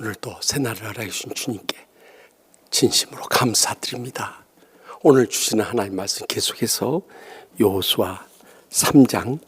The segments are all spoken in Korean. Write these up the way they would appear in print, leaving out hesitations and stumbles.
오늘도 새날을 허락해주신 주님께 진심으로 감사드립니다. 오늘 주시는 하나님 말씀 계속해서 여호수아 3장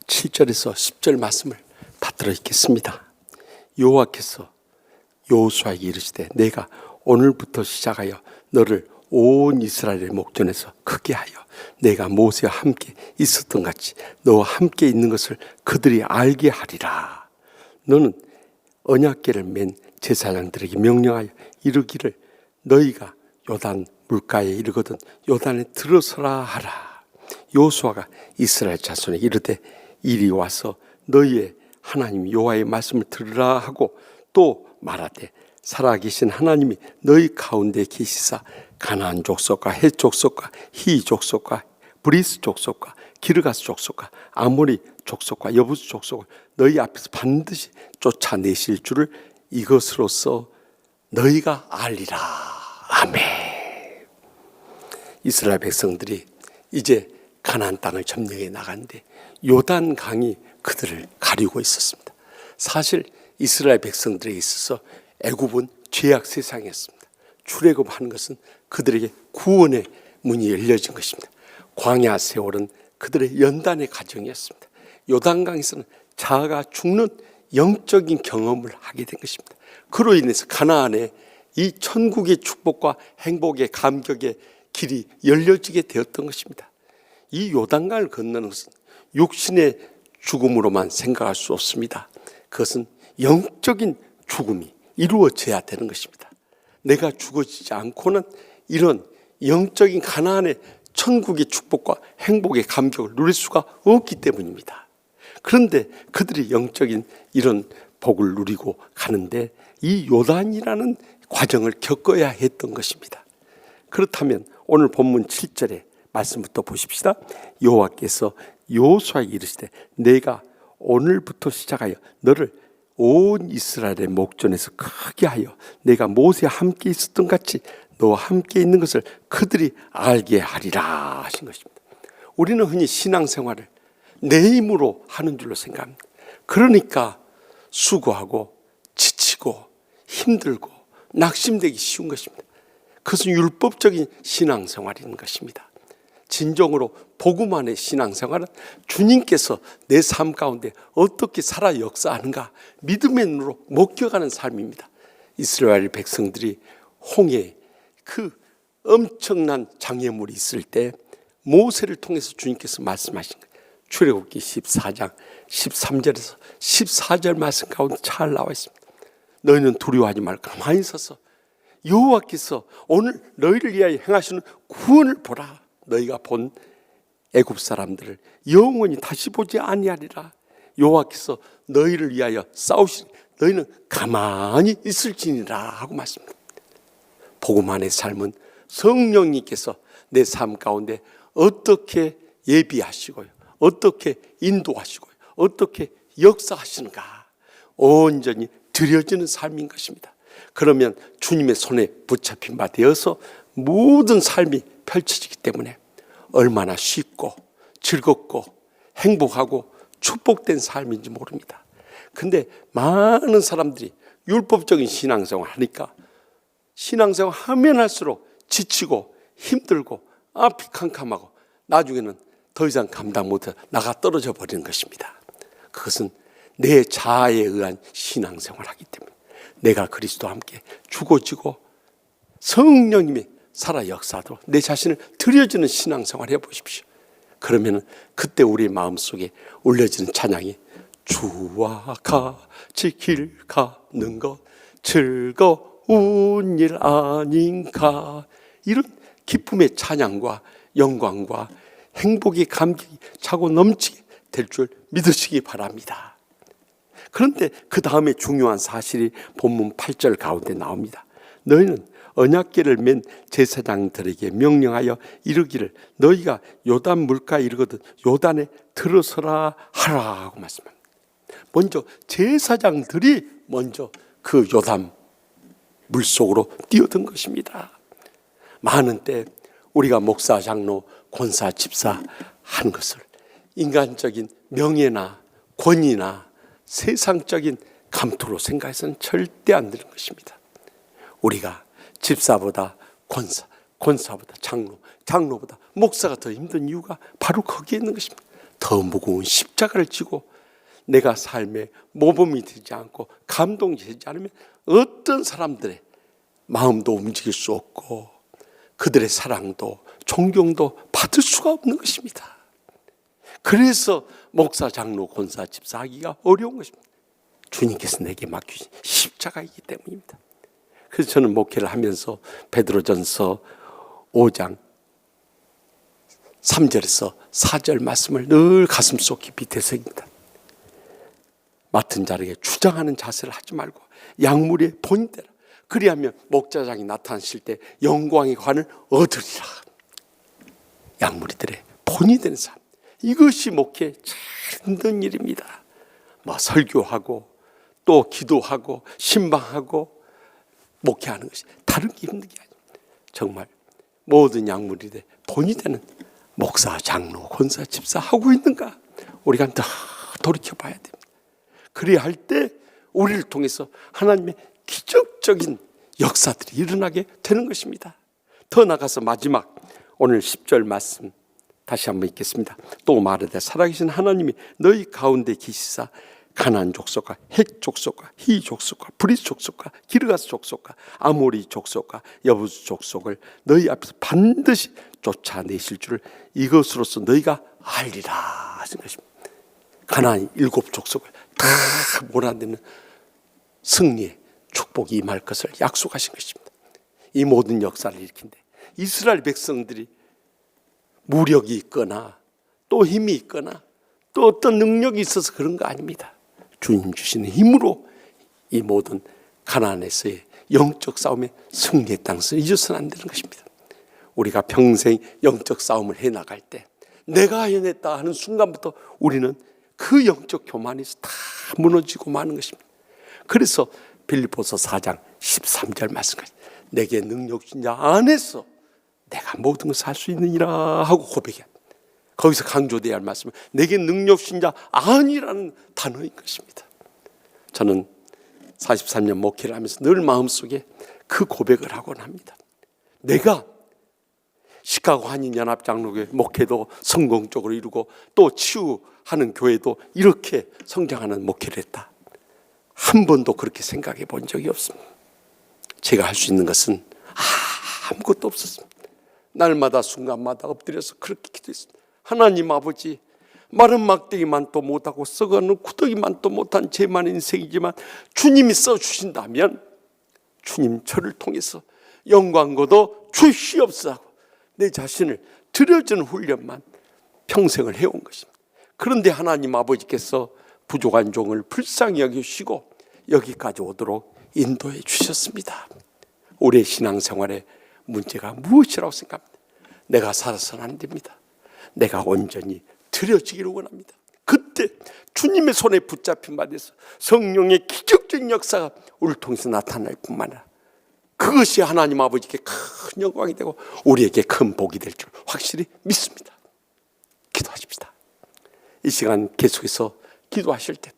7절에서 10절 말씀을 받들어 읽겠습니다. 여호와께서 여호수아에게 이르시되 내가 오늘부터 시작하여 너를 온 이스라엘의 목전에서 크게 하여 내가 모세와 함께 있었던 같이 너와 함께 있는 것을 그들이 알게 하리라. 너는 언약궤를 맨 제사장들에게 명령하여 이르기를 너희가 요단 물가에 이르거든 요단에 들어서라 하라. 여호수아가 이스라엘 자손에게 이르되 이리 와서 너희의 하나님 여호와의 말씀을 들으라 하고 또 말하되 살아계신 하나님이 너희 가운데 계시사 가나안 족속과 헷 족속과 히 족속과 브리스 족속과 기르가스 족속과 아모리 족속과 여부스 족속을 너희 앞에서 반드시 쫓아내실 줄을 이것으로써 너희가 알리라. 아멘. 이스라엘 백성들이 이제 가나안 땅을 점령해 나가는데 요단 강이 그들을 가리고 있었습니다. 사실 이스라엘 백성들에게 있어서 애굽은 죄악 세상이었습니다. 출애굽하는 것은 그들에게 구원의 문이 열려진 것입니다. 광야 세월은 그들의 연단의 과정이었습니다. 요단강에서는 자아가 죽는 영적인 경험을 하게 된 것입니다. 그로 인해서 가나안에 이 천국의 축복과 행복의 감격의 길이 열려지게 되었던 것입니다. 이 요단강을 건너는 것은 육신의 죽음으로만 생각할 수 없습니다. 그것은 영적인 죽음이 이루어져야 되는 것입니다. 내가 죽어지지 않고는 이런 영적인 가나안의 천국의 축복과 행복의 감격을 누릴 수가 없기 때문입니다. 그런데 그들이 영적인 이런 복을 누리고 가는데 이 요단이라는 과정을 겪어야 했던 것입니다. 그렇다면 오늘 본문 7절의 말씀부터 보십시다. 여호와께서 여호수아에게 이르시되 내가 오늘부터 시작하여 너를 온 이스라엘의 목전에서 크게 하여 내가 모세와 함께 있었던 같이 너와 함께 있는 것을 그들이 알게 하리라 하신 것입니다. 우리는 흔히 신앙생활을 내 힘으로 하는 줄로 생각합니다. 그러니까 수고하고 지치고 힘들고 낙심되기 쉬운 것입니다. 그것은 율법적인 신앙생활인 것입니다. 진정으로 복음 안의 신앙생활은 주님께서 내 삶 가운데 어떻게 살아 역사하는가 믿음의 눈으로 목격하는 삶입니다. 이스라엘 백성들이 홍해 그 엄청난 장애물이 있을 때 모세를 통해서 주님께서 말씀하신 거예요. 출애굽기 14장 13절에서 14절 말씀 가운데 잘 나와 있습니다. 너희는 두려워하지 말고 가만히 서서 여호와께서 오늘 너희를 위하여 행하시는 구원을 보라. 너희가 본 애굽 사람들을 영원히 다시 보지 아니하리라. 여호와께서 너희를 위하여 싸우시니 너희는 가만히 있을지니라 하고 말씀합니다. 복음 안의 삶은 성령님께서 내 삶 가운데 어떻게 예비하시고요, 어떻게 인도하시고요, 어떻게 역사하시는가 온전히 드려지는 삶인 것입니다. 그러면 주님의 손에 붙잡힌 바 되어서 모든 삶이 펼쳐지기 때문에 얼마나 쉽고 즐겁고 행복하고 축복된 삶인지 모릅니다. 근데 많은 사람들이 율법적인 신앙생활 하니까 신앙생활 하면 할수록 지치고 힘들고 앞이 캄캄하고 나중에는 더 이상 감당 못해 나가 떨어져 버리는 것입니다. 그것은 내 자아에 의한 신앙생활을 하기 때문에 내가 그리스도와 함께 죽어지고 성령님이 살아 역사하도록 내 자신을 드려주는 신앙생활을 해보십시오. 그러면 그때 우리 마음속에 울려지는 찬양이 주와 같이 길 가는 것 즐거운 일 아닌가, 이런 기쁨의 찬양과 영광과 행복의 감격이 차고 넘치게 될 줄 믿으시기 바랍니다. 그런데 그 다음에 중요한 사실이 본문 8절 가운데 나옵니다. 너희는 언약궤를 맨 제사장들에게 명령하여 이르기를 너희가 요단 물가에 이르거든 요단에 들어서라 하라고 말씀합니다. 먼저 제사장들이 먼저 그 요단 물속으로 뛰어든 것입니다. 많은 때 우리가 목사, 장로, 권사, 집사 하는 것을 인간적인 명예나 권위나 세상적인 감투로 생각해서는 절대 안 되는 것입니다. 우리가 집사보다 권사, 권사보다 장로, 장로보다 목사가 더 힘든 이유가 바로 거기에 있는 것입니다. 더 무거운 십자가를 지고 내가 삶에 모범이 되지 않고 감동이 되지 않으면 어떤 사람들의 마음도 움직일 수 없고 그들의 사랑도 존경도 받을 수가 없는 것입니다. 그래서 목사, 장로, 권사, 집사 하기가 어려운 것입니다. 주님께서 내게 맡기신 십자가이기 때문입니다. 그래서 저는 목회를 하면서 베드로전서 5장 3절에서 4절 말씀을 늘 가슴속 깊이 되새깁니다. 맡은 자에게 주장하는 자세를 하지 말고 약물의 본대로 그리하면 목자장이 나타나실 때 영광의 관을 얻으리라. 약물이들의 본이 되는 삶, 이것이 목회의 제일 힘든 일입니다. 설교하고 또 기도하고 신방하고 목회하는 것이 다른 게 힘든 게 아닙니다. 정말 모든 약물이들의 본이 되는 목사, 장로, 권사, 집사 하고 있는가? 우리가 더 돌이켜 봐야 됩니다. 그래야 할 때 우리를 통해서 하나님의 기적적인 역사들이 일어나게 되는 것입니다. 더 나가서 마지막 오늘 10절 말씀 다시 한번 읽겠습니다. 또 말하되 살아계신 하나님이 너희 가운데 계시사 가나안 족속과 헷 족속과 히 족속과 브리스 족속과 기르가스 족속과 아모리 족속과 여부스 족속을 너희 앞에서 반드시 쫓아내실 줄을 이것으로서 너희가 알리라 하신 것입니다. 가나안 7족속을 다 몰아내는 승리의 축복이 임할 것을 약속하신 것입니다. 이 모든 역사를 일으킨데 이스라엘 백성들이 무력이 있거나 또 힘이 있거나 또 어떤 능력이 있어서 그런 거 아닙니다. 주님 주시는 힘으로 이 모든 가나안에서의 영적 싸움에 승리했다는 것을 잊어서는 안 되는 것입니다. 우리가 평생 영적 싸움을 해나갈 때 내가 해냈다 하는 순간부터 우리는 그 영적 교만에서 다 무너지고 마는 것입니다. 그래서 빌립보서 4장 13절 말씀까지 내게 능력 주신 자 안에서 내가 모든 것을 할 수 있느니라 하고 고백해야 합니다. 거기서 강조되어야 할 말씀은 내게 능력 주신 자 아니라는 단어인 것입니다. 저는 43년 목회를 하면서 늘 마음속에 그 고백을 하곤 합니다. 내가 시카고 한인연합장로교회 목회도 성공적으로 이루고 또 치유하는 교회도 이렇게 성장하는 목회를 했다. 한 번도 그렇게 생각해 본 적이 없습니다. 제가 할 수 있는 것은 아무것도 없었습니다. 날마다 순간마다 엎드려서 그렇게 기도했습니다. 하나님 아버지, 마른 막대기만도 못하고 썩어가는 구더기만도 못한 제만 인생이지만 주님이 써주신다면 주님 저를 통해서 영광고도 주시옵소서 내 자신을 드려주는 훈련만 평생을 해온 것입니다. 그런데 하나님 아버지께서 부족한 종을 불쌍히 여기시고 여기까지 오도록 인도해 주셨습니다. 우리의 신앙생활의 문제가 무엇이라고 생각합니다. 내가 살아서는 안 됩니다. 내가 온전히 드려지기를 원합니다. 그때 주님의 손에 붙잡힌 바 돼서 성령의 기적적인 역사가 우리를 통해서 나타날 뿐만 아니라 그것이 하나님 아버지께 큰 영광이 되고 우리에게 큰 복이 될 줄 확실히 믿습니다. 기도하십시다. 이 시간 계속해서 기도하실 때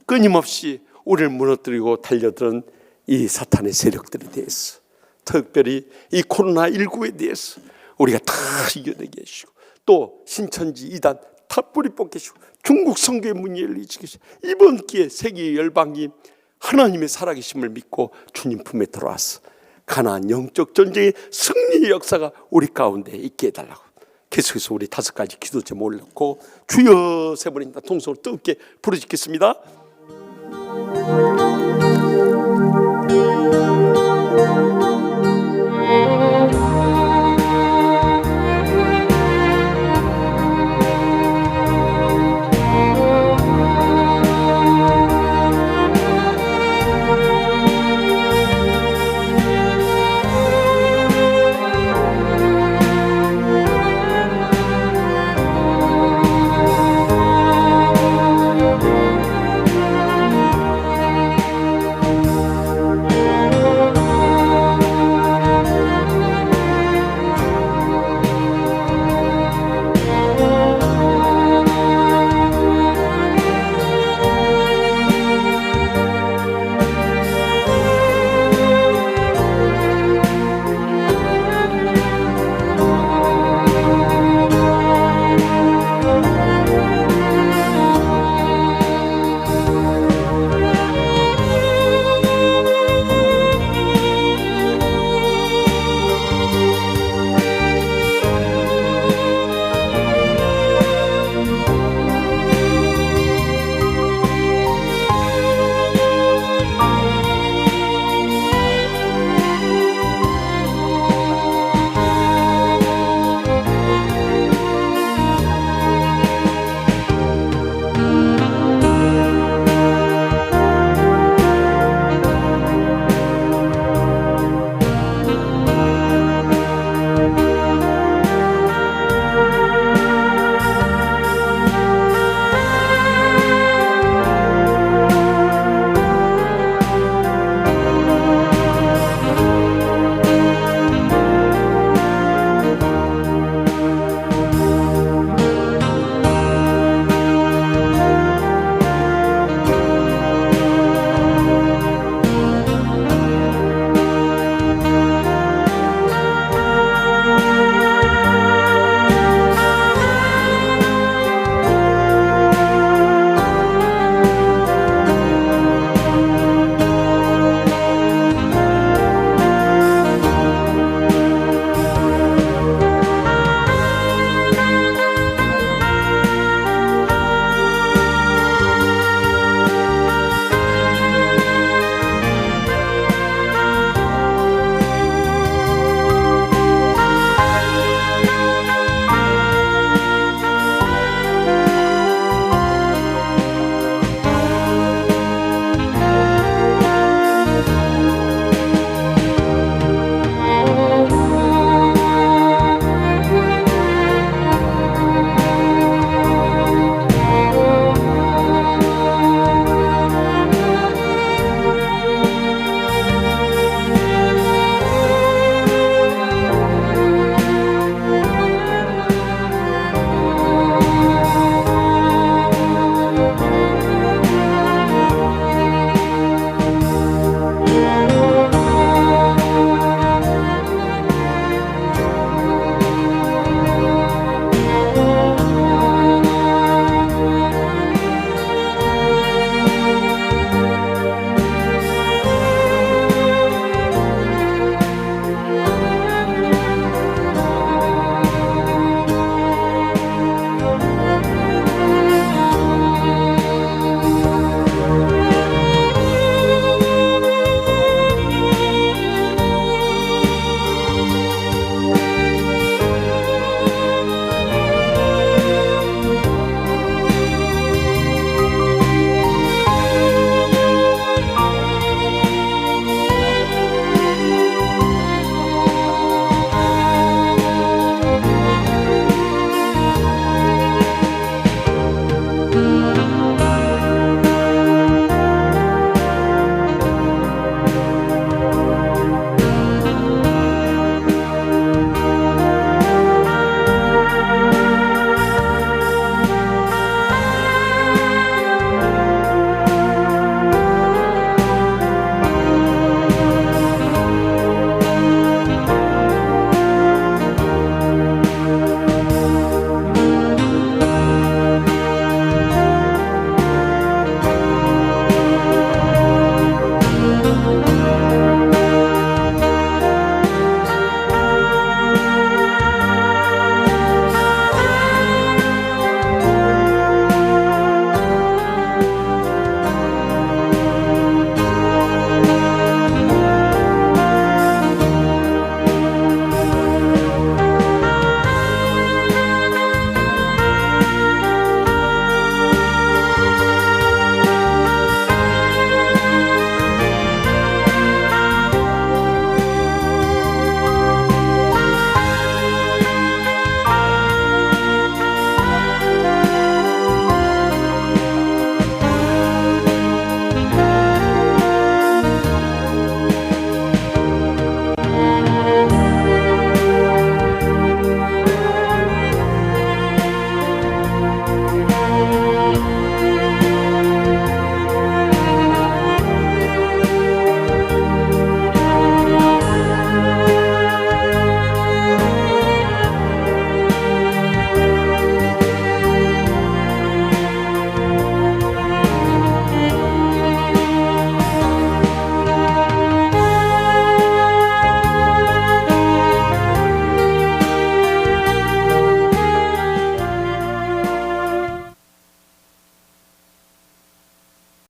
끊임없이 우리를 무너뜨리고 달려드는 이 사탄의 세력들에 대해서 특별히 이 코로나19에 대해서 우리가 다 이겨내게 하시고 또 신천지 이단 다 뿌리 뽑히시고 중국 성교의 문이 열리시고 이번 기회에 세계 열방이 하나님의 살아계심을 믿고 주님 품에 들어와서 가나안 영적 전쟁의 승리의 역사가 우리 가운데 있게 해달라고 계속해서 우리 5가지 기도 제목 올렸고 주여 세 번입니다. 통성으로 뜨겁게 부르짖겠습니다.